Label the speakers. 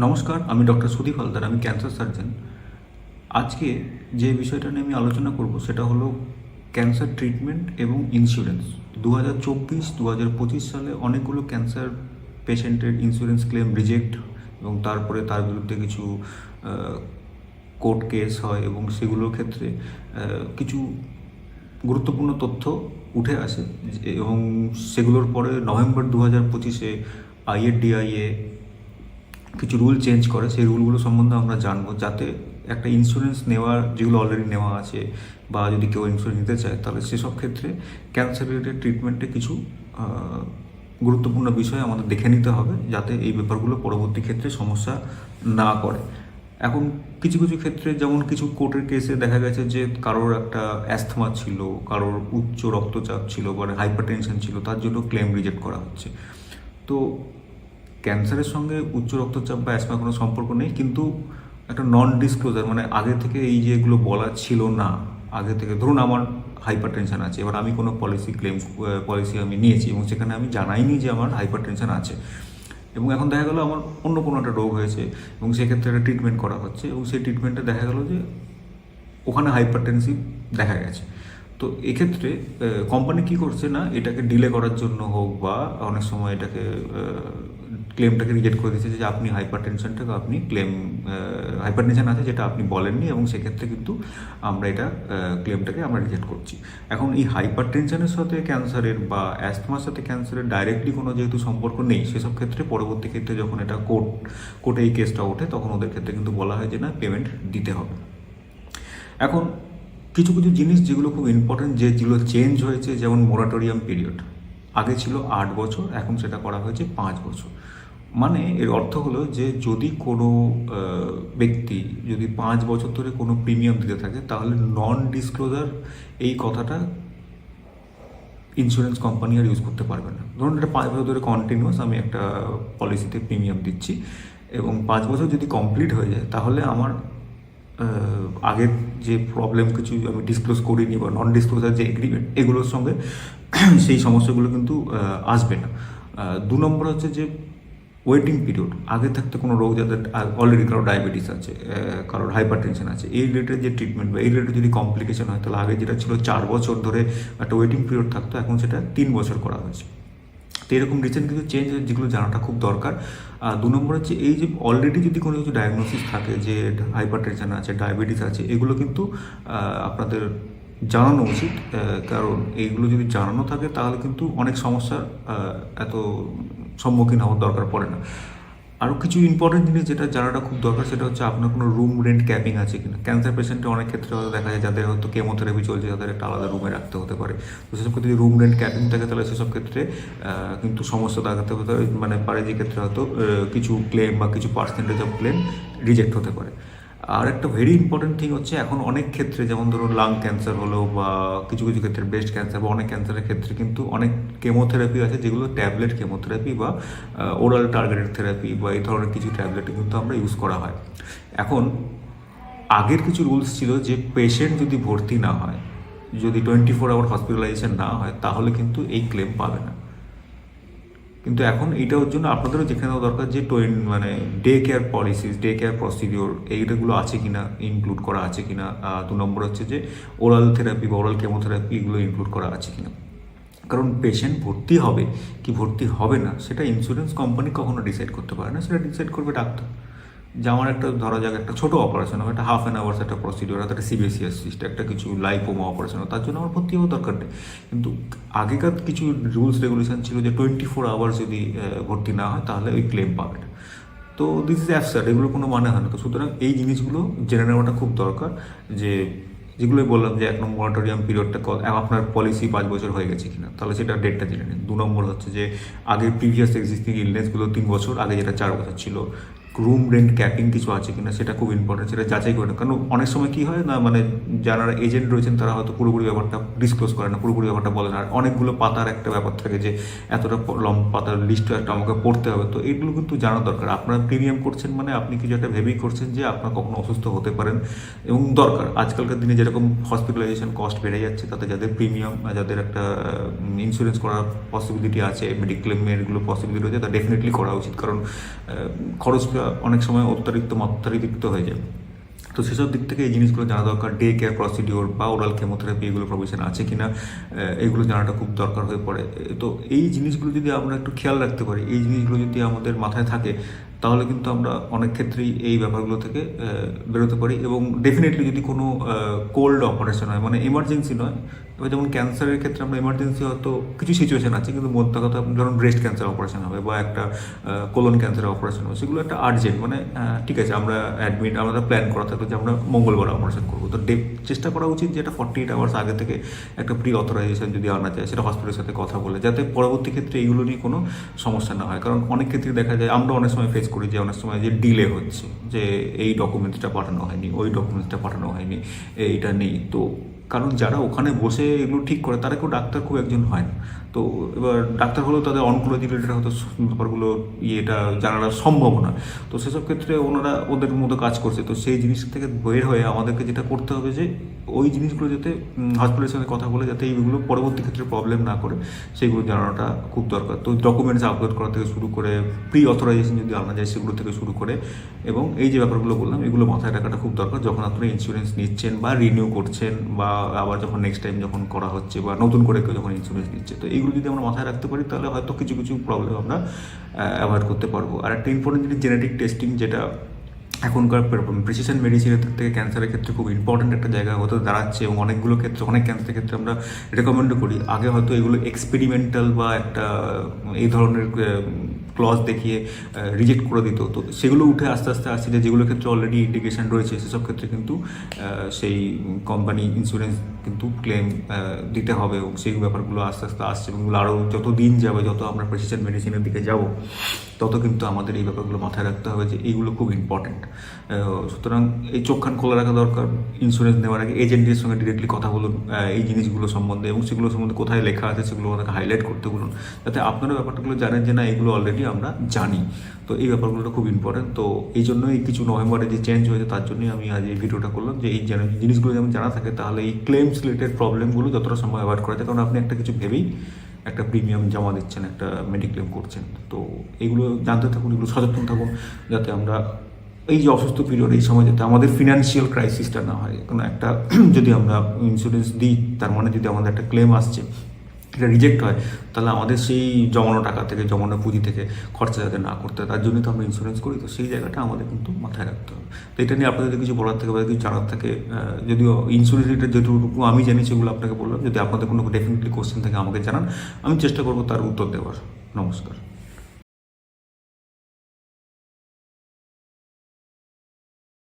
Speaker 1: নমস্কার, আমি ডক্টর সুদীপ হালদার, আমি ক্যান্সার সার্জন। আজকে যে বিষয়টা নিয়ে আমি আলোচনা করব সেটা হলো ক্যান্সার ট্রিটমেন্ট এবং ইন্স্যুরেন্স। 2024-2025 সালে অনেকগুলো ক্যান্সার পেশেন্টের ইন্স্যুরেন্স ক্লেম রিজেক্ট এবং তারপরে তার বিরুদ্ধে কিছু কোর্ট কেস হয় এবং সেগুলোর ক্ষেত্রে কিছু গুরুত্বপূর্ণ তথ্য উঠে আসে এবং সেগুলোর পরে নভেম্বর 2025-এ আইএফডিআইএ কিছু রুল চেঞ্জ করে। সেই রুলগুলো সম্বন্ধে আমরা জানবো, যাতে একটা ইন্স্যুরেন্স নেওয়ার যেগুলো অলরেডি নেওয়া আছে বা যদি কেউ ইন্স্যুরেন্স নিতে চায় তাহলে সেসব ক্ষেত্রে ক্যান্সার রিলেটেড ট্রিটমেন্টে কিছু গুরুত্বপূর্ণ বিষয় আমাদের দেখে নিতে হবে, যাতে এই ব্যাপারগুলো পরবর্তী ক্ষেত্রে সমস্যা না করে। এখন কিছু কিছু ক্ষেত্রে, যেমন কিছু কোর্টের কেসে দেখা গেছে যে কারোর একটা অ্যাস্থমা ছিল, কারোর উচ্চ রক্তচাপ ছিল বা হাইপারটেনশন ছিল, তার জন্য ক্লেম রিজেক্ট করা হচ্ছে। তো ক্যান্সারের সঙ্গে উচ্চ রক্তচাপ বা অ্যাসমা কোনো সম্পর্ক নেই, কিন্তু একটা নন ডিসক্লোজার, মানে আগে থেকে এই যে এগুলো বলা ছিল না, আগে থেকে ধরুন আমার হাইপার টেনশন আছে, এবার আমি কোনো পলিসি আমি নিয়েছি এবং সেখানে আমি জানাইনি যে আমার হাইপার টেনশন আছে, এবং এখন দেখা গেলো আমার অন্য কোনো একটা রোগ হয়েছে এবং সেক্ষেত্রে একটা ট্রিটমেন্ট করা হচ্ছে এবং সেই ট্রিটমেন্টে দেখা গেলো যে ওখানে হাইপারটেনসিভ দেখা গেছে। তো এক্ষেত্রে কোম্পানি কী করছে না, এটাকে ডিলে করার জন্য হোক বা অনেক সময় এটাকে ক্লেমটাকে রিজেক্ট করে দিচ্ছে যে আপনি হাইপার টেনশন আছে যেটা আপনি বলেননি, এবং সেক্ষেত্রে কিন্তু আমরা এটা ক্লেমটাকে আমরা রিজেক্ট করছি। এখন এই হাইপার টেনশনের সাথে ক্যান্সারের বা অ্যাস্থমার সাথে ক্যান্সারের ডাইরেক্টলি কোনো যেহেতু সম্পর্ক নেই, সেসব ক্ষেত্রে পরবর্তী ক্ষেত্রে যখন এটা কোর্টে এই কেসটা ওঠে তখন ওদের ক্ষেত্রে কিন্তু বলা হয় যে না, পেমেন্ট দিতে হবে। এখন কিছু কিছু জিনিস যেগুলো খুব ইম্পর্টেন্ট, যেগুলো চেঞ্জ হয়েছে, যেমন মোরাটোরিয়াম পিরিয়ড আগে ছিল 8 বছর, এখন সেটা করা হয়েছে 5 বছর। মানে এর অর্থ হলো যে যদি কোনো ব্যক্তি যদি 5 বছর ধরে কোনো প্রিমিয়াম দিতে থাকে, তাহলে নন ডিসক্লোজার এই কথাটা ইন্স্যুরেন্স কোম্পানি আর ইউজ করতে পারবে না। ধরুন এটা 5 বছর ধরে কন্টিনিউয়াস আমি একটা পলিসিতে প্রিমিয়াম দিচ্ছি এবং 5 বছর যদি কমপ্লিট হয়ে যায়, তাহলে আমার আগের যে প্রবলেম কিছু আমি ডিসক্লোজ করিনি বা নন ডিসক্লোজার যে এগ্রিমেন্ট, এগুলোর সঙ্গে সেই সমস্যাগুলো কিন্তু আসবে না। 2 নম্বর হচ্ছে যে ওয়েটিং পিরিয়ড। আগে থাকতে কোনো রোগ, যাদের অলরেডি কারো ডায়াবেটিস আছে, কারোর হাইপার টেনশন আছে, এই রিলেটেড যে ট্রিটমেন্ট বা এই রিলেটেড যদি কমপ্লিকেশন হয়, তাহলে আগে যেটা ছিল 4 বছর ধরে একটা ওয়েটিং পিরিয়ড থাকতো, এখন সেটা 3 বছর করা হয়েছে। তো এরকম রিসেন্ট কিছু চেঞ্জ যেগুলো জানাটা খুব দরকার। 2 নম্বর হচ্ছে এই যে অলরেডি যদি কোনো কিছু ডায়াগনোসিস থাকে যে হাইপার টেনশন আছে, ডায়াবেটিস আছে, এগুলো কিন্তু আপনাদের জানানো উচিত, কারণ এইগুলো যদি জানানো থাকে তাহলে কিন্তু অনেক সমস্যার এত সম্মুখীন হওয়ার দরকার পড়ে না। আরও কিছু ইম্পর্টেন্ট জিনিস যেটা জানাটা খুব দরকার, সেটা হচ্ছে আপনার কোনো রুম রেন্ট ক্যাপিং আছে কিনা। ক্যান্সার পেশেন্টে অনেক ক্ষেত্রে হয়তো দেখা যায় যাদের হয়তো কেমোথেরাপি চলছে, তাদের একটা আলাদা রুমে রাখতে হতে পারে। তো সেসব ক্ষেত্রে যদি রুম রেন্ট ক্যাপিং থাকে, তাহলে সেসব ক্ষেত্রে কিন্তু সমস্যা দেখাতে হতে পারে, যে ক্ষেত্রে হয়তো কিছু ক্লেম বা কিছু পার্সেন্টেজ অফ ক্লেম রিজেক্ট হতে পারে। আর একটা ভেরি ইম্পর্টেন্ট থিং হচ্ছে, এখন অনেক ক্ষেত্রে যেমন ধরুন লাং ক্যান্সার হলো বা কিছু কিছু ক্ষেত্রে ব্রেস্ট ক্যান্সার বা অনেক ক্যান্সারের ক্ষেত্রে কিন্তু অনেক কেমোথেরাপি আছে, যেগুলো ট্যাবলেট কেমোথেরাপি বা ওরাল টার্গেটেড থেরাপি বা এই ধরনের কিছু ট্যাবলেট কিন্তু আমরা ইউজ করা হয়। এখন আগের কিছু রুলস ছিল যে পেশেন্ট যদি ভর্তি না হয়, যদি 24 আওয়ার হসপিটালাইজেশন না হয়, তাহলে কিন্তু এই ক্লেম পাবে না। কিন্তু এখন এইটা ওর জন্য আপনাদেরও যেখানে দরকার যে মানে day care policies, day care procedure এইগুলো আছে কিনা, ইনক্লুড করা আছে কিনা। 2 নম্বর হচ্ছে যে ওরাল থেরাপি বা ওরাল কেমোথেরাপি এগুলো ইনক্লুড করা আছে কিনা। কারণ পেশেন্ট ভর্তি হবে কি ভর্তি হবে না, সেটা ইন্স্যুরেন্স কোম্পানি কখনো ডিসাইড করতে পারে না, সেটা ডিসাইড করবে ডাক্তার। যে আমার একটা ধরা যাক একটা ছোটো অপারেশন হবে, একটা হাফ অ্যান আওয়ার্স একটা প্রসিডিওর, একটা সিবিএসিএস সিস্টেম, একটা কিছু লাইপোমা অপারেশন, তার জন্য আমার ভর্তি হওয়ার দরকার নেই। কিন্তু আগেকার কিছু রুলস রেগুলেশন ছিল যে 24 আওয়ার্স যদি ভর্তি না হয় তাহলে ওই ক্লেম পাবে না। তো দিস ইজ অ্যাবসার্ড, এগুলো কোনো মানে হয় না। তো সুতরাং এই জিনিসগুলো জেনে নেওয়াটা খুব দরকার, যে যেগুলোই বললাম যে 1 নম্বর মরাটোরিয়াম পিরিয়ডটা আপনার পলিসি 5 বছর হয়ে গেছে কিনা, তাহলে সেটা ডেটটা জেনে নিন। 2 নম্বর হচ্ছে যে আগের প্রিভিয়াস এক্সিস্টিং ইলনেসগুলো 3 বছর আগে, যেটা 4 বছর ছিল। রুম রেন্ট ক্যাপিং কিছু আছে কিনা সেটা খুব ইম্পর্টেন্ট, সেটা যাচাই করে না। কারণ অনেক সময় কী হয় না, মানে যারা এজেন্ট রয়েছেন তারা হয়তো পুরোপুরি ব্যাপারটা ডিসক্লোজ করে না, পুরোপুরি ব্যাপারটা বলে না। আর অনেকগুলো পাতার একটা ব্যাপার থাকে যে এতটা লম্বা পাতার লিস্ট একটা আমাকে পড়তে হবে। তো এগুলো কিন্তু জানা দরকার। আপনারা প্রিমিয়াম করছেন মানে আপনি কিছু একটা ভেবেই করছেন যে আপনার কখনো অসুস্থ হতে পারেন, এবং দরকার। আজকালকার দিনে যেরকম হসপিটালাইজেশন কস্ট বেড়ে যাচ্ছে, তাতে যাদের প্রিমিয়াম, যাদের একটা ইন্স্যুরেন্স করার পসিবিলিটি আছে, মেডিক্লেমের এগুলো পসিবিলিটি রয়েছে, তা ডেফিনেটলি করা উচিত। কারণ খরচটা অনেক সময় মাত্রাতিরিক্ত হয়ে যায়। তো সেসব দিক থেকে এই জিনিসগুলো জানা দরকার। ডে কেয়ার প্রসিডিওর বা ওরাল কেমোথেরাপি এগুলো প্রভিশন আছে কিনা, এগুলো জানাটা খুব দরকার হয়ে পড়ে। তো এই জিনিসগুলো যদি আমরা একটু খেয়াল রাখতে পারি, এই জিনিসগুলো যদি আমাদের মাথায় থাকে, তাহলে কিন্তু আমরা অনেক ক্ষেত্রেই এই ব্যাপারগুলো থেকে বেরোতে পারি। এবং ডেফিনেটলি যদি কোনো কোল্ড অপারেশন হয়, মানে এমার্জেন্সি নয়, এবার যেমন ক্যান্সারের ক্ষেত্রে আমরা এমার্জেন্সি হয়তো কিছু সিচুয়েশন আছে, কিন্তু মোদ্দা কথা ধরুন ব্রেস্ট ক্যান্সার অপারেশন হবে বা একটা কোলন ক্যান্সারের অপারেশন হবে, সেগুলো একটা আর্জেন্ট, মানে ঠিক আছে আমরা আমাদের প্ল্যান করা থাকবে যে আমরা মঙ্গলবার অপারেশন করবো, তো চেষ্টা করা উচিত যে এটা 48 আওয়ার্স আগে থেকে একটা প্রি অথরাইজেশন যদি আনা যায়, সেটা হসপিটালের সাথে কথা বলে, যাতে পরবর্তী ক্ষেত্রে এইগুলো নিয়ে কোনো সমস্যা না হয়। কারণ অনেক ক্ষেত্রে দেখা যায়, আমরা অনেক সময় ফেস করি যে অনেক সময় যে ডিলে হচ্ছে, যে এই ডকুমেন্টসটা পাঠানো হয়নি, ওই ডকুমেন্টসটা পাঠানো হয়নি, এইটা নেই। তো কারণ যারা ওখানে বসে এগুলো ঠিক করে তারা কেউ ডাক্তার খুব একজন হয় না। তো এবার ডাক্তার হলেও তাদের অনকোলজি রিলেটেড হয়তো ব্যাপারগুলো এটা জানাটা সম্ভব না। তো সেসব ক্ষেত্রে ওনারা ওদের মতো কাজ করছে। তো সেই জিনিস থেকে বের হয়ে আমাদেরকে যেটা করতে হবে যে ওই জিনিসগুলো যাতে হসপিটালের সঙ্গে কথা বলে যাতে এইগুলো পরবর্তী ক্ষেত্রে প্রবলেম না করে, সেগুলো জানানোটা খুব দরকার। তো ডকুমেন্টস আপলোড করা থেকে শুরু করে প্রি অথরাইজেশন যদি আনা যায় সেগুলো থেকে শুরু করে, এবং এই যে ব্যাপারগুলো বললাম এগুলো মাথায় রাখাটা খুব দরকার যখন আপনারা ইন্স্যুরেন্স নিচ্ছেন বা রিনিউ করছেন, বা আবার যখন নেক্সট টাইম যখন করা হচ্ছে বা নতুন করে কেউ যখন ইন্স্যুরেন্স নিচ্ছে। তো এইগুলো যদি আমরা মাথায় রাখতে পারি তাহলে হয়তো কিছু কিছু প্রবলেম আমরা অ্যাভয়েড করতে পারবো। আর একটা ইম্পর্টেন্ট জিনিস জেনেটিক টেস্টিং, যেটা এখনকার প্রিসিশন মেডিসিনের দিক থেকে ক্যান্সারের ক্ষেত্রে খুব ইম্পর্টেন্ট একটা জায়গা হতে দাঁড়াচ্ছে। এবং অনেকগুলো ক্ষেত্রে, অনেক ক্যান্সারের ক্ষেত্রে আমরা রেকমেন্ডও করি। আগে হয়তো এগুলো এক্সপেরিমেন্টাল বা একটা এই ধরনের ক্লজ দেখিয়ে রিজেক্ট করে দিত, তো সেগুলো উঠে আস্তে আস্তে আসছে যে যেগুলো ক্ষেত্রে অলরেডি ইন্ডিকেশন রয়েছে সেসব ক্ষেত্রে কিন্তু সেই কোম্পানি ইন্স্যুরেন্স কিন্তু ক্লেম দিতে হবে, এবং সেই ব্যাপারগুলো আস্তে আস্তে আসছে। এবং এগুলো আরও যত দিন যাবে, যত আমরা প্রেসিশন মেডিসিনের দিকে যাব, তত কিন্তু আমাদের এই ব্যাপারগুলো মাথায় রাখতে হবে যে এইগুলো খুব ইম্পর্ট্যান্ট। সুতরাং এই চোখ কান খোলা রাখা দরকার। ইন্স্যুরেন্স নেওয়ার আগে এজেন্টের সঙ্গে ডিরেক্টলি কথা বলুন এই জিনিসগুলো সম্বন্ধে, এবং সেগুলো সম্বন্ধে কোথায় লেখা আছে সেগুলো ওনাকে হাইলাইট করতে বলুন, যাতে আপনারা ব্যাপারগুলো জানেন যে না এগুলো অলরেডি আমরা জানি। তো এই ব্যাপারগুলো খুব ইম্পর্টেন্ট। তো এই জন্যই কিছু নভেম্বরে যে চেঞ্জ হয়েছে তার জন্যই আমি আজ এই ভিডিওটা করলাম, যে এই জিনিসগুলো যেমন জানা থাকে তাহলে এই ক্লেমস রিলেটেড প্রবলেমগুলো যতটা সময় অ্যাভয়েড করা যায়। কারণ আপনি একটা কিছু ভেবেই একটা প্রিমিয়াম জমা দিচ্ছেন, একটা মেডিক্লেম করছেন। তো এইগুলো জানতে থাকুন, এগুলো সচেতন থাকুন, যাতে আমরা এই যে অসুস্থ পিরিয়ড, এই সময় যাতে আমাদের ফিনান্সিয়াল ক্রাইসিসটা না হয়। কোনো একটা যদি আমরা ইন্স্যুরেন্স দিই, তার মানে যদি আমাদের একটা ক্লেম আসছে, এটা রিজেক্ট হয়, তাহলে আমাদের সেই জমানো টাকা থেকে, জমানো পুঁজি থেকে খরচা যাতে না করতে হয়, তার জন্যই তো আমরা ইন্স্যুরেন্স করি। তো সেই জায়গাটা আমাদের কিন্তু মাথায় রাখতে হবে। তো এটা নিয়ে আপনাদের কিছু বলার থেকে বা কিছু জানার থাকে, যদিও ইন্স্যুরেন্স রিলেটেড যেটুকু আমি জানি সেগুলো আপনাকে বললাম। যদি আপনাদের কোনো ডেফিনেটলি কোশ্চেন থাকে আমাকে জানান, আমি চেষ্টা করবো তার উত্তর দেওয়ার। নমস্কার।